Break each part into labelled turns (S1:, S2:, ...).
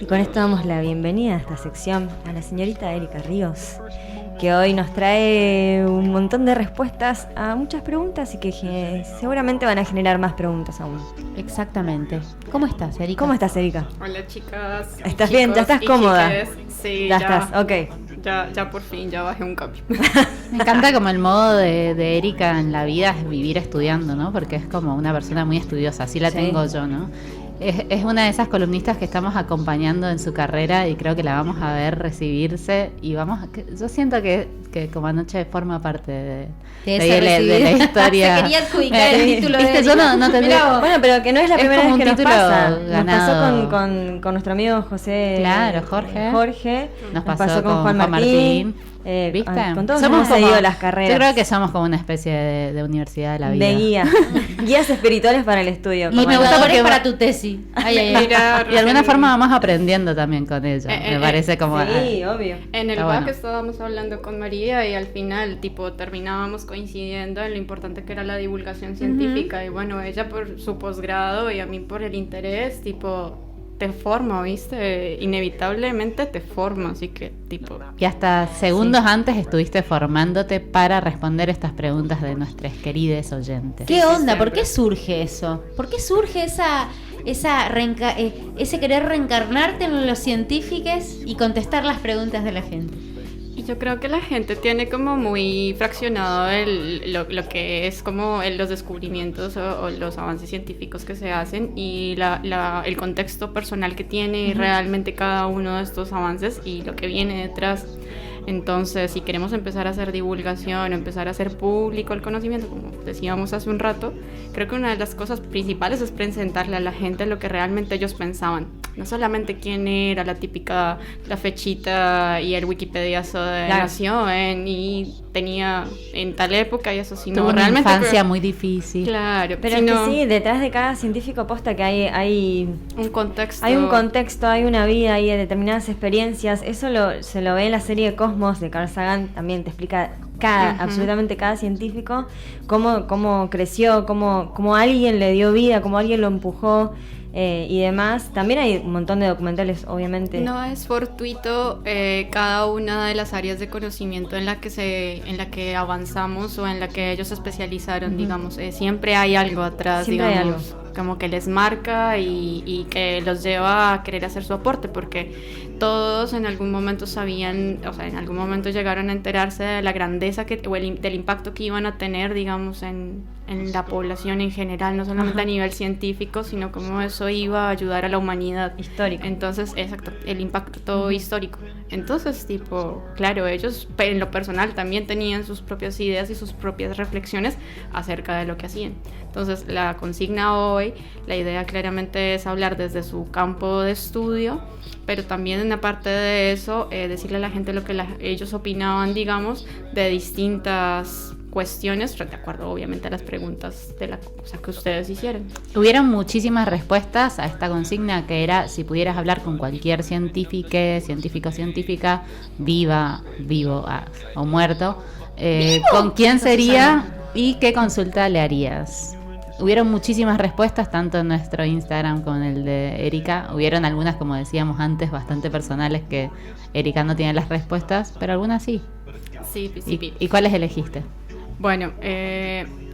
S1: Y con esto damos la bienvenida a esta sección a la señorita Erika Ríos, que hoy nos trae un montón de respuestas a muchas preguntas y que seguramente van a generar más preguntas aún.
S2: Exactamente. ¿Cómo estás, Erika?
S1: ¿Cómo estás, Erika?
S3: Hola, chicas.
S1: ¿Estás
S3: chicos,
S1: bien? ¿Ya estás cómoda?
S3: Chiques. Sí,
S1: ya estás, ok.
S3: Ya por fin, ya bajé un cambio.
S2: Me encanta como el modo de Erika en la vida es vivir estudiando, ¿no? Porque es como una persona muy estudiosa, así la tengo yo, ¿no? Es una de esas columnistas que estamos acompañando en su carrera y creo que la vamos a ver recibirse y yo siento que como anoche forma parte de la historia.
S4: Se quería adjudicar el título de
S1: ¿Viste? Yo no tendría... Bueno, pero que no es la primera vez que nos pasa.
S2: Ganado.
S1: Nos pasó con nuestro amigo José.
S2: Claro, Jorge.
S1: Nos pasó con Juan Martín.
S2: ¿Viste?
S1: Con todos hemos seguido las carreras.
S2: Yo creo que somos como una especie de universidad de la vida.
S1: De guías espirituales para el estudio.
S2: Y me gusta porque
S4: para tu tesis.
S2: Y de alguna forma vamos aprendiendo también con ella. Me parece como...
S1: Sí, obvio.
S3: En el back estábamos hablando con María y al final, tipo, terminábamos coincidiendo en lo importante que era la divulgación científica. Y bueno, ella por su posgrado y a mí por el interés, tipo... te forma, ¿viste? Inevitablemente te forma, así que tipo...
S2: Y hasta segundos antes estuviste formándote para responder estas preguntas de nuestros queridos oyentes.
S4: ¿Qué onda? ¿Por qué surge eso? ¿Por qué surge ese querer reencarnarte en los científicos y contestar las preguntas de la gente?
S3: Y yo creo que la gente tiene como muy fraccionado lo que es como los descubrimientos o los avances científicos que se hacen y el contexto personal que tiene realmente cada uno de estos avances y lo que viene detrás. Entonces, si queremos empezar a hacer divulgación, empezar a hacer público el conocimiento, como decíamos hace un rato, creo que una de las cosas principales es presentarle a la gente lo que realmente ellos pensaban. No solamente quién era la típica, la fechita y el Wikipediazo de nació y tenía en tal época y eso, sino
S2: tuvo
S3: realmente...
S2: una infancia muy difícil.
S3: Claro.
S1: Pero es que sí, detrás de cada científico posta que hay
S3: un contexto.
S1: Hay un contexto, hay una vida, hay determinadas experiencias. Eso se lo ve en la serie Cosmos de Carl Sagan, también te explica absolutamente cada científico, cómo creció, cómo alguien le dio vida, cómo alguien lo empujó. Y demás, también hay un montón de documentales, obviamente.
S3: No es fortuito cada una de las áreas de conocimiento en la que avanzamos o en la que ellos se especializaron, digamos. Siempre hay algo atrás,
S1: siempre
S3: digamos,
S1: hay algo.
S3: Como que les marca y que los lleva a querer hacer su aporte, porque todos en algún momento sabían, o sea, en algún momento llegaron a enterarse de la grandeza del impacto que iban a tener, digamos, en la población en general, no solamente a nivel científico, sino cómo eso iba a ayudar a la humanidad.
S1: Histórico.
S3: Entonces, exacto, el impacto histórico. Entonces, tipo, claro, ellos en lo personal también tenían sus propias ideas y sus propias reflexiones acerca de lo que hacían. Entonces, la consigna hoy, la idea claramente es hablar desde su campo de estudio, pero también en la parte de eso, decirle a la gente lo que ellos opinaban, digamos, de distintas cuestiones, de acuerdo obviamente a las preguntas de la cosa que ustedes hicieron.
S2: Hubieron muchísimas respuestas a esta consigna que era si pudieras hablar con cualquier científico, científica, vivo o muerto, ¿con quién sería y qué consulta le harías? Hubieron muchísimas respuestas, tanto en nuestro Instagram como en el de Erika. Hubieron algunas, como decíamos antes, bastante personales que Erika no tiene las respuestas, pero algunas sí.
S3: Sí.
S2: ¿Y cuáles elegiste?
S3: Bueno,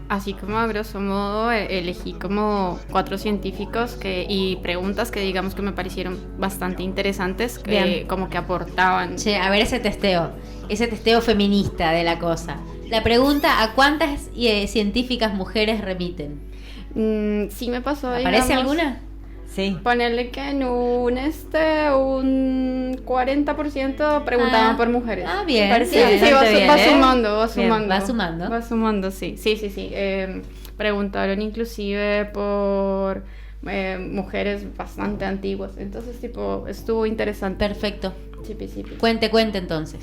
S3: así como a grosso modo elegí como 4 científicos y preguntas que digamos que me parecieron bastante interesantes, que como que aportaban.
S4: Che, a ver ese testeo feminista de la cosa. La pregunta, ¿a cuántas científicas mujeres remiten?
S3: Sí me pasó,
S4: ¿Aparece
S3: digamos,
S4: alguna?
S1: Sí.
S3: Ponerle que en un 40% preguntaban por mujeres.
S4: Ah, bien.
S1: Parece
S3: va sumando.
S4: Va sumando,
S3: sí. Preguntaron inclusive por mujeres bastante antiguas. Entonces, tipo, estuvo interesante.
S4: Perfecto.
S3: Sí.
S4: Cuente entonces.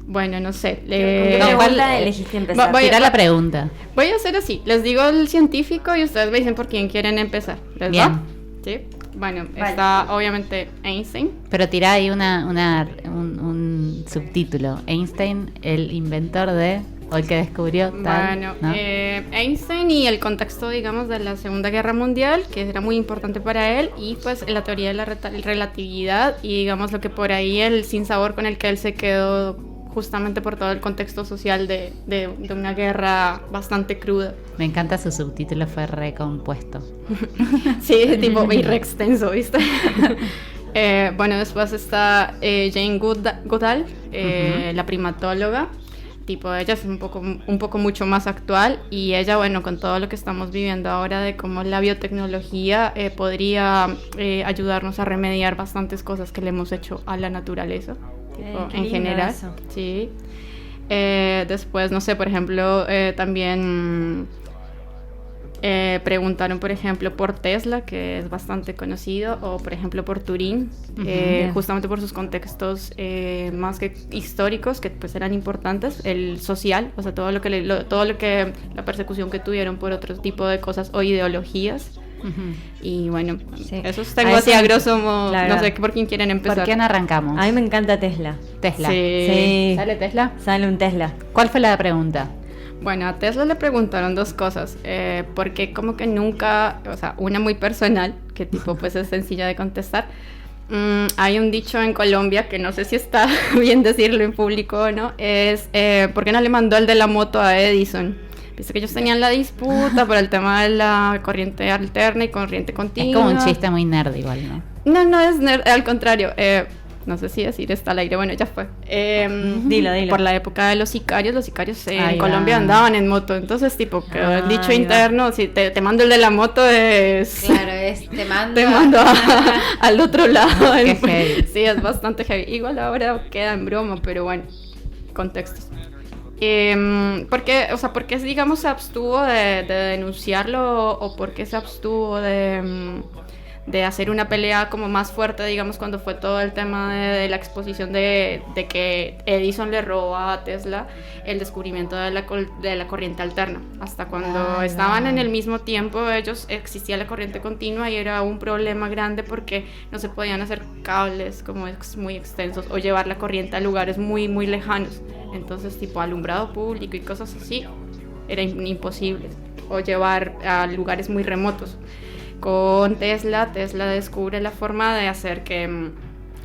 S3: Bueno, no sé.
S1: ¿Con qué pregunta elegiste empezar?
S2: Tirar la pregunta.
S3: Voy a hacer así. Les digo el científico y ustedes me dicen por quién quieren empezar. ¿Les va? ¿Sí? Bueno, vale. Está obviamente Einstein.
S2: Pero tirá ahí un subtítulo. Einstein, el inventor de... o el que descubrió tal.
S3: Bueno,
S2: ¿no?
S3: Einstein y el contexto, digamos, de la Segunda Guerra Mundial, que era muy importante para él, y pues la teoría de la relatividad y digamos lo que por ahí el sinsabor con el que él se quedó justamente por todo el contexto social de una guerra bastante cruda.
S2: Me encanta su subtítulo, fue recompuesto.
S3: Sí, tipo, y re extenso, ¿viste? Bueno, después está Jane Goodall, la primatóloga. Tipo, ella es un poco mucho más actual y ella, bueno, con todo lo que estamos viviendo ahora de cómo la biotecnología podría ayudarnos a remediar bastantes cosas que le hemos hecho a la naturaleza, tipo, en general. Eso. Sí. Después, no sé, por ejemplo, también preguntaron, por ejemplo, por Tesla, que es bastante conocido, o por ejemplo por Turing, justamente por sus contextos más que históricos, que pues eran importantes, el social, o sea, todo lo que la persecución que tuvieron por otro tipo de cosas o ideologías. Y bueno, sí. Eso tengo así a grosso modo, claro. No sé por quién quieren empezar.
S2: ¿Por quién arrancamos?
S1: A mí me encanta Tesla.
S2: Tesla.
S1: Sí.
S2: ¿Sale Tesla?
S1: Sale un Tesla.
S2: ¿Cuál fue la pregunta?
S3: Bueno, a Tesla le preguntaron dos cosas, porque como que nunca, o sea, una muy personal, que tipo pues es sencilla de contestar. Hay un dicho en Colombia, que no sé si está bien decirlo en público o no, es ¿por qué no le mandó el de la moto a Edison? Viste que ellos tenían la disputa por el tema de la corriente alterna y corriente continua.
S2: Es como un chiste muy nerd igual, ¿no?
S3: No es nerd, al contrario. No sé si decir está al aire, bueno, ya fue.
S1: Dilo.
S3: Por la época de los sicarios en Colombia andaban en moto, entonces tipo, que el dicho interno, si te mando el de la moto es...
S4: Claro, es te mando
S3: al otro lado.
S2: Qué heavy.
S3: Sí, es bastante heavy. Igual ahora queda en broma, pero bueno, contextos. ¿Por qué digamos se abstuvo de denunciarlo o por qué se abstuvo de hacer una pelea como más fuerte, digamos, cuando fue todo el tema de la exposición de que Edison le robó a Tesla el descubrimiento de la corriente alterna? Hasta cuando estaban en el mismo tiempo ellos, existía la corriente continua y era un problema grande porque no se podían hacer cables como muy extensos o llevar la corriente a lugares muy, muy lejanos. Entonces, tipo alumbrado público y cosas así, era imposible. O llevar a lugares muy remotos. Con Tesla descubre la forma de hacer que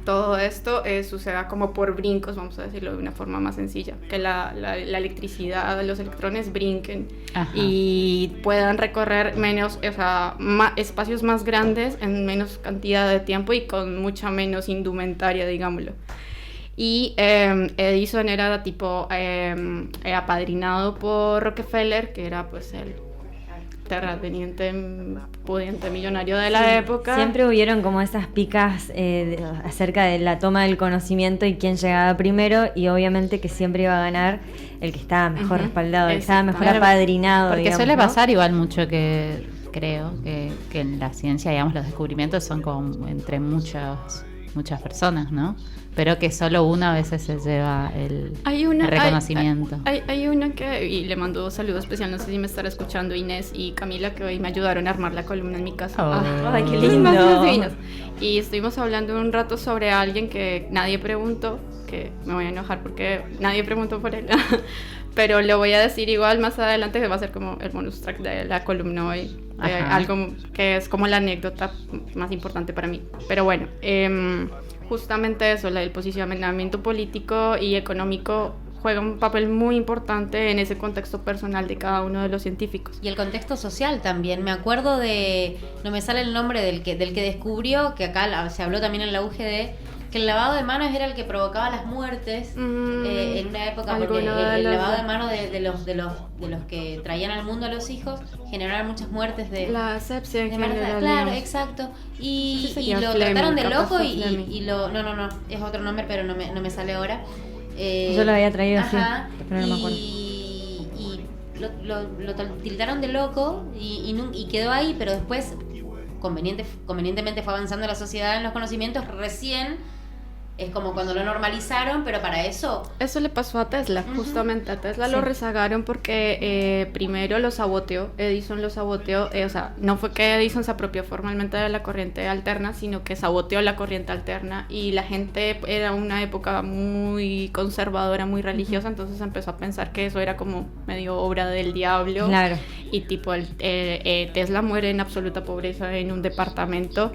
S3: todo esto suceda como por brincos, vamos a decirlo de una forma más sencilla, que la electricidad, los electrones brinquen. Ajá. Y puedan recorrer espacios más grandes en menos cantidad de tiempo y con mucha menos indumentaria, digámoslo. Y Edison era tipo apadrinado por Rockefeller, que era pues el terrateniente pudiente millonario de la época.
S1: Siempre hubieron como esas picas acerca de la toma del conocimiento y quién llegaba primero, y obviamente que siempre iba a ganar el que estaba mejor respaldado, el que estaba mejor apadrinado.
S2: Porque
S1: digamos,
S2: suele
S1: ¿no?
S2: pasar igual mucho que creo que en la ciencia, digamos, los descubrimientos son como entre muchas personas, ¿no? Pero que solo una a veces se lleva el reconocimiento.
S3: Hay una que, y le mando un saludo especial, no sé si me estará escuchando, Inés y Camila, que hoy me ayudaron a armar la columna en mi casa.
S1: ¡Ay, qué lindo!
S3: Y estuvimos hablando un rato sobre alguien que nadie preguntó, que me voy a enojar porque nadie preguntó por él, pero lo voy a decir igual más adelante, que va a ser como el bonus track de la columna hoy. Algo que es como la anécdota más importante para mí. Pero bueno, justamente eso, el posicionamiento político y económico juega un papel muy importante en ese contexto personal de cada uno de los científicos.
S4: Y el contexto social también. Me acuerdo no me sale el nombre del que descubrió, que acá se habló también en la UGD, que el lavado de manos era el que provocaba las muertes en una época, porque el lavado de manos de los que traían al mundo a los hijos generaron muchas muertes de
S3: la asepsia en general.
S4: Claro, exacto. Y lo trataron de loco y lo no es otro nombre, pero no me sale ahora.
S1: Yo lo había traído así, pero no me acuerdo.
S4: Y lo tildaron de loco y quedó ahí, pero después convenientemente fue avanzando la sociedad en los conocimientos, recién Es como cuando lo normalizaron, pero para eso...
S3: Eso le pasó a Tesla, justamente. A Tesla lo rezagaron porque primero Edison lo saboteó. O sea, no fue que Edison se apropió formalmente de la corriente alterna, sino que saboteó la corriente alterna. Y la gente era una época muy conservadora, muy religiosa, entonces empezó a pensar que eso era como medio obra del diablo.
S1: Claro.
S3: Y tipo, Tesla muere en absoluta pobreza en un departamento.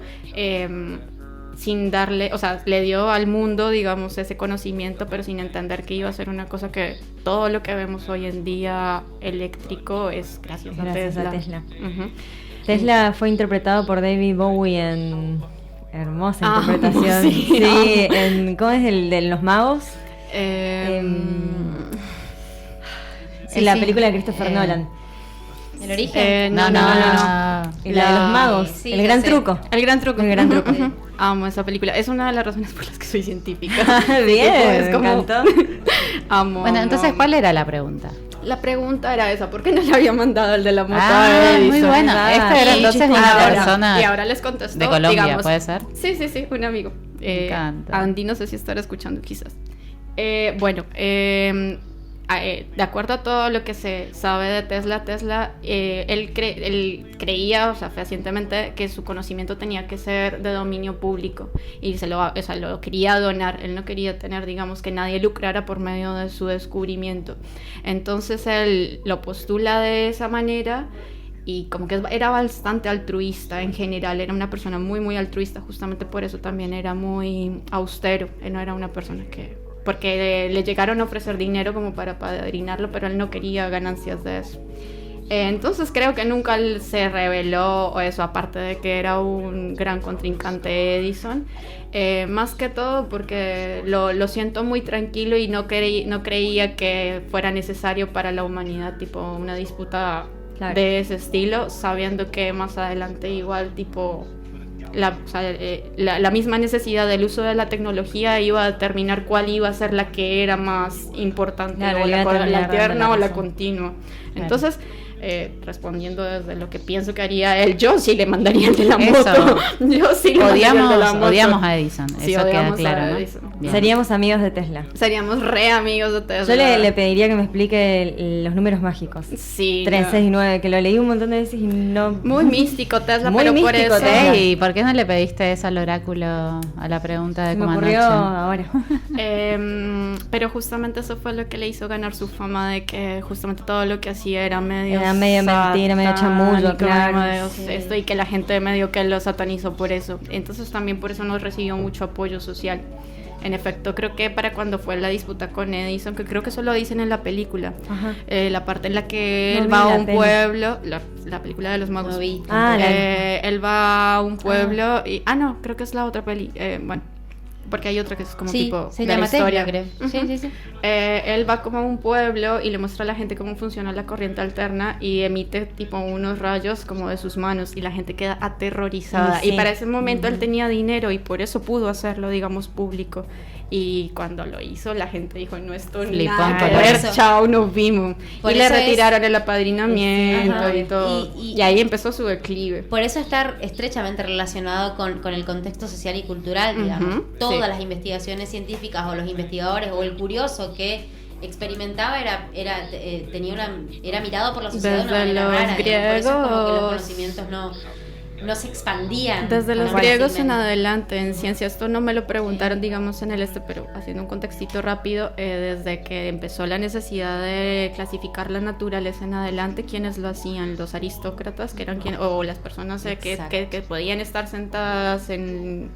S3: Sin darle, o sea, le dio al mundo, digamos, ese conocimiento, pero sin entender que iba a ser una cosa que todo lo que vemos hoy en día eléctrico es gracias a Tesla. Uh-huh.
S1: Tesla fue interpretado por David Bowie en hermosa interpretación. Sí, ¿cómo es el de los magos? En la película de Christopher Nolan.
S4: ¿El origen?
S3: No.
S1: La de los magos,
S4: sí,
S1: el gran truco.
S3: El gran truco. Amo esa película. Es una de las razones por las que soy científica.
S1: Bien, me encantó.
S3: Amo.
S2: Bueno, entonces, ¿cuál era la pregunta?
S3: La pregunta era esa, ¿por qué no le había mandado el de la moto
S2: muy bueno. Esta era entonces una persona
S3: y ahora les contestó,
S2: de Colombia,
S3: digamos,
S2: ¿puede ser?
S3: Sí, un amigo.
S2: Me encanta.
S3: Andy, no sé si estará escuchando quizás. De acuerdo a todo lo que se sabe de Tesla, él creía, o sea, fehacientemente, que su conocimiento tenía que ser de dominio público y lo quería donar. Él no quería tener, digamos, que nadie lucrara por medio de su descubrimiento. Entonces él lo postula de esa manera y como que era bastante altruista en general. Era una persona muy, muy altruista, justamente por eso también era muy austero. Él no era una persona porque le llegaron a ofrecer dinero como para padrinarlo, pero él no quería ganancias de eso. Entonces creo que nunca se reveló o eso, aparte de que era un gran contrincante de Edison. Más que todo porque lo siento muy tranquilo y no creía que fuera necesario para la humanidad, tipo una disputa de ese estilo, sabiendo que más adelante igual tipo... La misma necesidad del uso de la tecnología iba a determinar cuál iba a ser la que era más importante, o la alterna o la continua. Entonces, respondiendo desde lo que pienso que haría él, yo sí le mandaría el de la moto. Yo sí le mandaría el de la moto.
S2: Odiamos a Edison,
S3: sí,
S2: eso queda claro, ¿no?
S1: Seríamos amigos de Tesla.
S3: Seríamos re amigos de Tesla.
S1: Yo le pediría que me explique los números mágicos.
S3: Sí.
S1: 3, 6 y 9, que lo leí un montón de veces y no...
S3: Muy místico Tesla,
S1: muy
S3: pero
S1: místico,
S3: por eso...
S1: Tesla.
S2: ¿Y por qué no le pediste eso al oráculo, a la pregunta de
S1: me
S2: cómo
S1: ocurrió
S2: anoche?
S1: ahora.
S3: Pero justamente eso fue lo que le hizo ganar su fama, de que justamente todo lo que hacía era medio
S1: mentira, medio chamullo, claro.
S3: Esto, y que la gente medio que lo satanizó por eso. Entonces también por eso no recibió mucho apoyo social. En efecto, creo que para cuando fue la disputa con Edison, que creo que eso lo dicen en la película, la parte en la que él va a un pueblo, la película de los magos, él va a un pueblo y... no, creo que es la otra peli, bueno, porque hay otra que es como tipo
S4: se
S3: de
S4: llama
S3: la historia.
S4: Tesla, creo. Sí.
S3: Él va como a un pueblo y le muestra a la gente cómo funciona la corriente alterna y emite tipo unos rayos como de sus manos y la gente queda aterrorizada. Y para ese momento él tenía dinero y por eso pudo hacerlo, digamos, público. Y cuando lo hizo, la gente dijo, no, esto nada que ver, chao, nos vimos. Y le retiraron el apadrinamiento y todo. Y ahí empezó su declive.
S4: Por eso está estrechamente relacionado con el contexto social y cultural, digamos. Todas las investigaciones científicas o los investigadores o el curioso que experimentaba era mirado por la sociedad de una manera rara. Por eso es como que los conocimientos no se expandían.
S3: Desde los griegos en adelante, en ciencia, esto no me lo preguntaron, digamos, en el pero haciendo un contextito rápido, desde que empezó la necesidad de clasificar la naturaleza en adelante, ¿quiénes lo hacían? Los aristócratas, que eran o las personas que podían estar sentadas en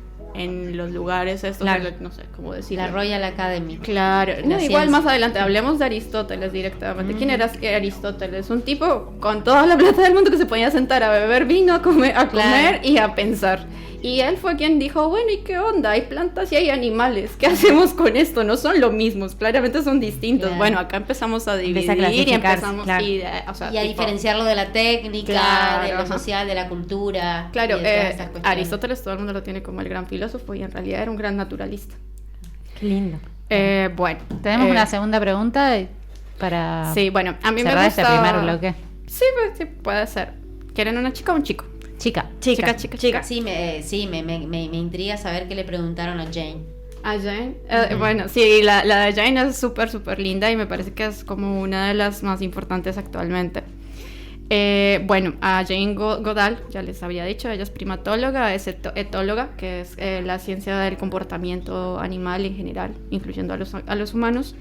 S3: los lugares estos, no sé cómo decirlo.
S4: La Royal Academy.
S3: Claro, igual más adelante, hablemos de Aristóteles directamente. ¿Quién era Aristóteles? Un tipo con toda la plata del mundo que se podía sentar a beber vino, a comer y a pensar. Y él fue quien dijo, bueno, ¿y qué onda? Hay plantas y hay animales. ¿Qué hacemos con esto? No son lo mismos, claramente son distintos. Bueno, acá empezamos a dividir y empezamos
S4: a diferenciarlo de la técnica, de lo social, de la cultura.
S3: Claro, Aristóteles todo el mundo lo tiene como el gran filósofo y en realidad era un gran naturalista.
S1: Qué lindo.
S2: Bueno, tenemos una segunda pregunta para
S3: sí, bueno, a mí
S2: cerrar
S3: me gusta...
S2: este primer bloque.
S3: Sí, puede ser. ¿Quieren una chica o un chico?
S2: Chica.
S4: Sí, me intriga saber qué le preguntaron a Jane.
S3: A Jane, bueno, sí, la de Jane es súper, súper linda y me parece que es como una de las más importantes actualmente. Bueno, a Jane Goodall, ya les había dicho, ella es primatóloga, es etóloga, que es la ciencia del comportamiento animal en general, incluyendo a los humanos,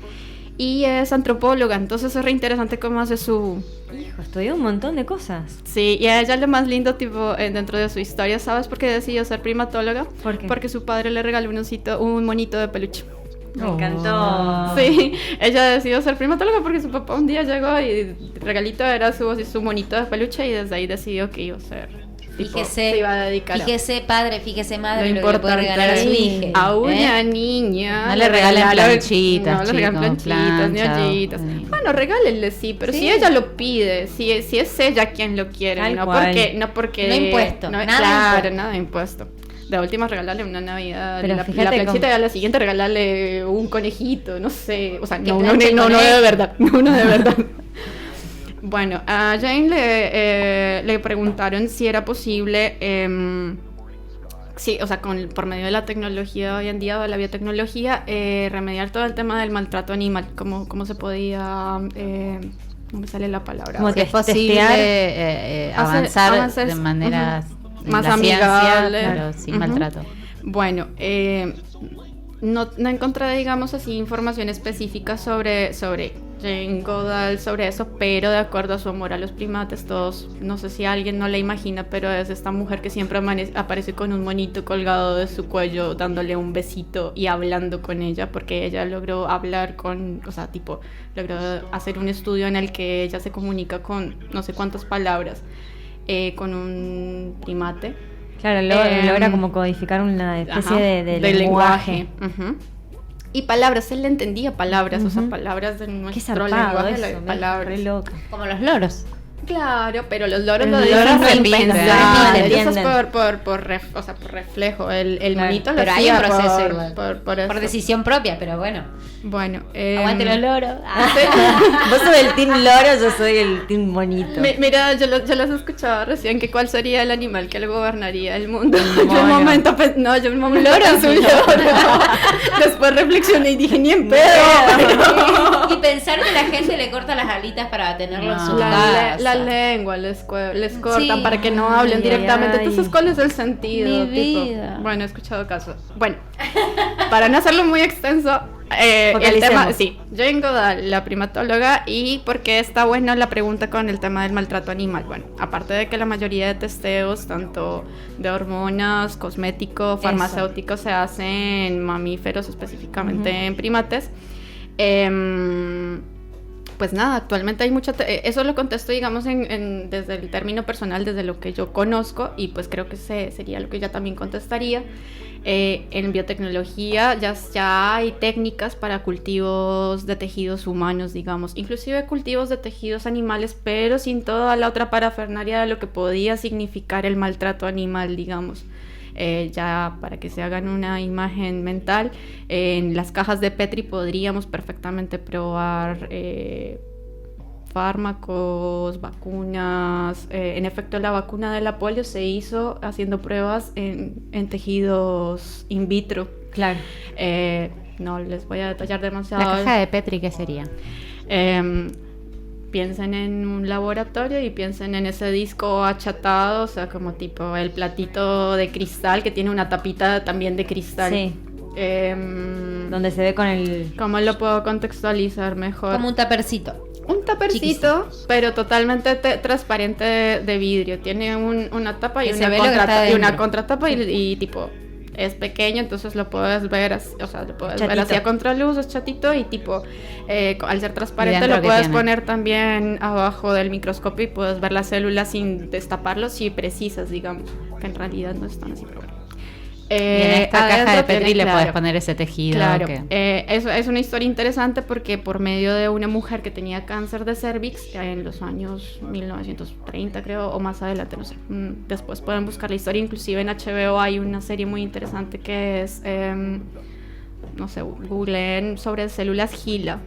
S3: y es antropóloga, entonces es re interesante cómo hace su...
S1: Hijo, estudió un montón de cosas.
S3: Sí, y a ella lo más lindo, tipo, dentro de su historia, ¿sabes por qué decidió ser primatóloga?
S1: ¿Por qué?
S3: Porque su padre le regaló un monito de peluche.
S1: Me encantó.
S3: Sí, ella decidió ser primatóloga porque su papá un día llegó y el regalito era su monito de peluche y desde ahí decidió que iba a ser.
S4: Fíjese,
S3: se iba a dedicar
S4: fíjese padre, fíjese madre,
S3: lo
S4: lo que le puede regalar a su hija.
S3: A una niña.
S2: No le regalen planchitas,
S3: no le regalen
S2: chicos,
S3: planchitas, ni
S2: plancha,
S3: ollitas. Bueno, regálenle, sí, pero si ella lo pide, si es ella quien lo quiere,
S1: Tal
S3: no
S1: cual.
S3: porque
S4: No impuesto,
S3: no,
S4: nada
S3: claro,
S4: impuesto.
S3: nada impuesto. De última regalarle una Navidad,
S1: Pero
S3: la
S1: fíjate
S3: planchita, y a la siguiente regalarle un conejito, no sé, o sea,
S4: ¿Qué
S3: no
S4: plancha
S3: de
S4: conejo?
S3: verdad, uno de verdad. Bueno, a Jane le preguntaron si era posible, sí, o sea, por medio de la tecnología hoy en día, de la biotecnología, remediar todo el tema del maltrato animal, cómo se podía, no me sale la palabra.
S1: Como
S2: Si es posible avanzar de maneras
S3: más
S2: la ciencia,
S3: amigables,
S2: pero sin maltrato.
S3: Bueno, no encontré, digamos así, información específica sobre Jane Goodall, sobre eso, pero de acuerdo a su amor a los primates, todos, no sé si alguien no la imagina, pero es esta mujer que siempre aparece con un monito colgado de su cuello, dándole un besito y hablando con ella, porque ella logró hablar logró hacer un estudio en el que ella se comunica con no sé cuántas palabras, con un primate.
S1: Claro, logra como codificar una especie de lenguaje.
S3: Ujú. Y palabras, él le entendía palabras, o sea, palabras de
S1: Qué
S3: nuestro
S1: zarpado
S3: lenguaje,
S1: eso,
S3: palabras.
S1: re loca.
S4: Como los loros.
S3: Claro, pero los loros lo
S2: Los
S3: dicen
S2: loros
S3: sin
S2: repiten,
S3: pensar,
S1: repiten.
S3: eso es por reflejo, el
S1: Claro,
S3: monito lo
S4: pero hay
S3: hacía
S4: un proceso igual.
S3: por eso.
S4: Por decisión propia, pero bueno.
S3: Bueno,
S4: Aguante los loros.
S1: Vos sos del team loro, yo soy el team monito.
S3: Mira, yo los escuchaba recién, que cuál sería el animal que le gobernaría el mundo. Yo un
S1: mono.
S3: momento pensé un loro es un loro. Después reflexioné y dije, ni en pedo.
S4: Y pensar que la gente le corta las alitas para tenerlo en su
S3: La
S4: casa.
S3: lengua les cortan
S4: Sí.
S3: para que no hablen
S1: Ay,
S3: directamente.
S1: ay.
S3: Entonces, ¿cuál es el sentido?
S4: Mi
S3: Tipo,
S4: vida.
S3: bueno, he escuchado casos. Bueno, para no hacerlo muy extenso, el
S1: Focalicemos.
S3: tema, sí, Jane Goodall, la primatóloga, y por qué está buena la pregunta con el tema del maltrato animal. Bueno, aparte de que la mayoría de testeos, tanto de hormonas, cosméticos, farmacéuticos, se hacen en mamíferos, específicamente en primates. Pues nada, actualmente hay mucho... eso lo contesto, digamos, desde el término personal, desde lo que yo conozco, y pues creo que sería lo que ella también contestaría. En biotecnología ya hay técnicas para cultivos de tejidos humanos, digamos, inclusive cultivos de tejidos animales, pero sin toda la otra parafernalia de lo que podía significar el maltrato animal, digamos. Ya para que se hagan una imagen mental, en las cajas de Petri podríamos perfectamente probar fármacos, vacunas. En efecto, la vacuna de la polio se hizo haciendo pruebas en tejidos in vitro.
S1: Claro.
S3: No les voy a detallar demasiado.
S2: La caja de Petri, ¿qué sería?
S3: Piensen en un laboratorio y piensen en ese disco achatado, o sea, como tipo el platito de cristal que tiene una tapita también de cristal.
S1: Sí. Donde se ve con el...
S3: ¿Cómo lo puedo contextualizar mejor?
S4: Como un tapercito.
S3: Un tapercito, pero totalmente transparente de vidrio. Tiene una tapa y
S4: Que se ve lo que está
S3: y una
S4: dentro.
S3: contratapa y tipo... Es pequeño, entonces lo puedes ver, o sea, lo puedes ver
S1: Chatito.
S3: así a contraluz, es chatito y tipo, al ser transparente
S2: ¿Y dentro
S3: lo
S2: qué
S3: puedes
S2: tiene?
S3: poner también abajo del microscopio y puedes ver las células sin destaparlos, si precisas, digamos, que en realidad no están así, pero bueno.
S2: Y en esta caja
S3: adentro
S2: de Petri
S3: tiene,
S2: le
S3: claro,
S2: puedes poner ese tejido.
S3: Claro,
S2: que...
S3: eso es una historia interesante porque por medio de una mujer que tenía cáncer de cervix en los años 1930 creo, o más adelante, no sé, después pueden buscar la historia, inclusive en HBO hay una serie muy interesante que es, no sé, googleen sobre células HeLa,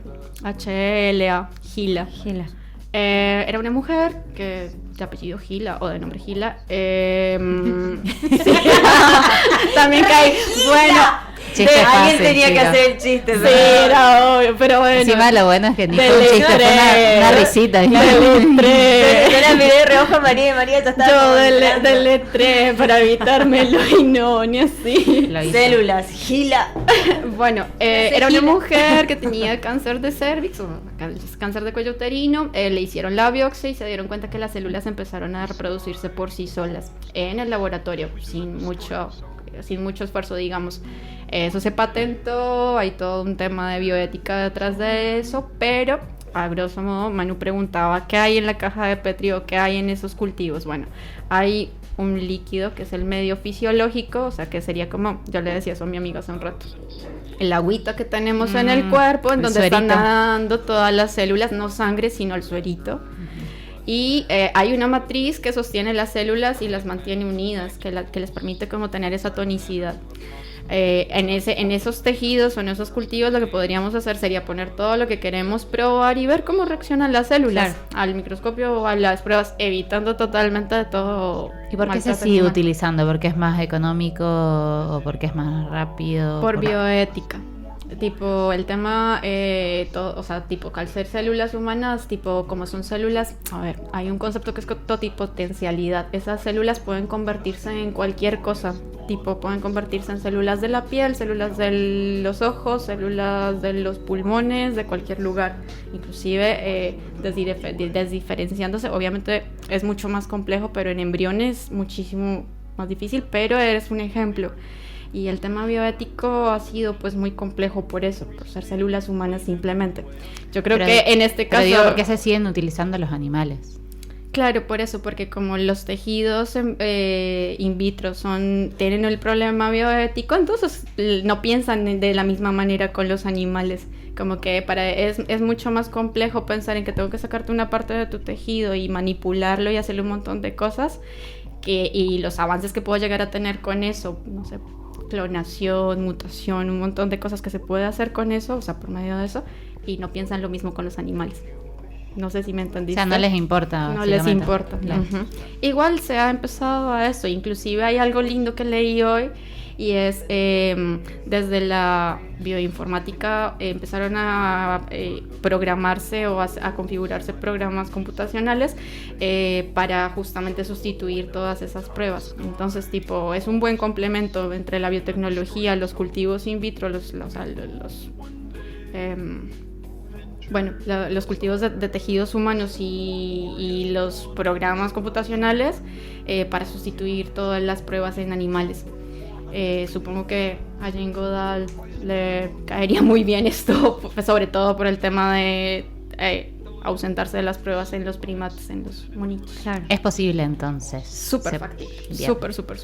S3: HLA, HeLa.
S1: Gila.
S3: Era una mujer que de apellido Gila o de nombre Gila. Sí. También cae. Bueno,
S2: Chiste
S1: Alguien
S2: fácil,
S1: tenía que
S2: chicos.
S1: hacer el chiste.
S3: Sí, era obvio, pero bueno.
S2: Encima lo bueno es que ni fue un
S3: Deletré.
S2: chiste, fue una risita.
S3: Deletré.
S1: Yo la miré de reojo a María y María ya estaba
S3: Yo
S1: como entrando.
S3: deletré para evitármelo y no, ni así.
S2: Lo hizo.
S1: Células, gila.
S3: Bueno, era una mujer que tenía cáncer de cervix o cáncer de cuello uterino. Le hicieron la biopsia y se dieron cuenta que las células empezaron a reproducirse por sí solas en el laboratorio, sin mucho esfuerzo, digamos. Eso se patentó, hay todo un tema de bioética detrás de eso, pero a grosso modo Manu preguntaba qué hay en la caja de Petri o qué hay en esos cultivos. Bueno, hay un líquido que es el medio fisiológico, o sea que sería como, yo le decía eso a mi amiga hace un rato, el agüita que tenemos en el cuerpo, en
S2: el
S3: donde están
S2: suerito.
S3: nadando todas las células, no sangre, sino el suerito. Y hay una matriz que sostiene las células y las mantiene unidas, que les permite como tener esa tonicidad. En esos tejidos o en esos cultivos lo que podríamos hacer sería poner todo lo que queremos probar y ver cómo reaccionan las células al microscopio o a las pruebas, evitando totalmente de todo.
S2: ¿Y por qué se
S3: maltrato
S2: sigue
S3: animal.
S2: utilizando? ¿Porque es más económico o porque es más rápido?
S3: Por bioética. Tipo, el tema, o sea, tipo, al ser células humanas, tipo, como son células, a ver, hay un concepto que es totipotencialidad. Esas células pueden convertirse en cualquier cosa. Tipo, pueden convertirse en células de la piel, células de los ojos, células de los pulmones, de cualquier lugar. Inclusive, desdiferenciándose. Obviamente es mucho más complejo, pero en embriones muchísimo más difícil, pero es un ejemplo. Y el tema bioético ha sido pues muy complejo por eso, por ser células humanas simplemente. Yo creo que en este caso...
S2: Pero digo, ¿por qué se siguen utilizando los animales?
S3: Claro, por eso, porque como los tejidos in vitro tienen el problema bioético, entonces no piensan de la misma manera con los animales. Como que es mucho más complejo pensar en que tengo que sacarte una parte de tu tejido y manipularlo y hacerle un montón de cosas, y los avances que puedo llegar a tener con eso, no sé, clonación, mutación, un montón de cosas que se puede hacer con eso, o sea, por medio de eso, y no piensan lo mismo con los animales. No sé si me
S2: O
S3: entendiste.
S2: sea, no les importa.
S3: No les
S2: básicamente.
S3: importa.
S2: Claro.
S3: Ujú. Igual se ha empezado a eso. Inclusive hay algo lindo que leí hoy, y es desde la bioinformática empezaron a programarse o a configurarse programas computacionales para justamente sustituir todas esas pruebas. Entonces, tipo, es un buen complemento entre la biotecnología, los cultivos in vitro, los cultivos de tejidos humanos y los programas computacionales para sustituir todas las pruebas en animales. Supongo que a Jane Goodall le caería muy bien esto, sobre todo por el tema de ausentarse de las pruebas en los primates, en los monitos.
S1: Claro.
S2: Es posible entonces.
S3: Súper
S2: Se-
S3: factible,
S2: Bien.
S3: súper.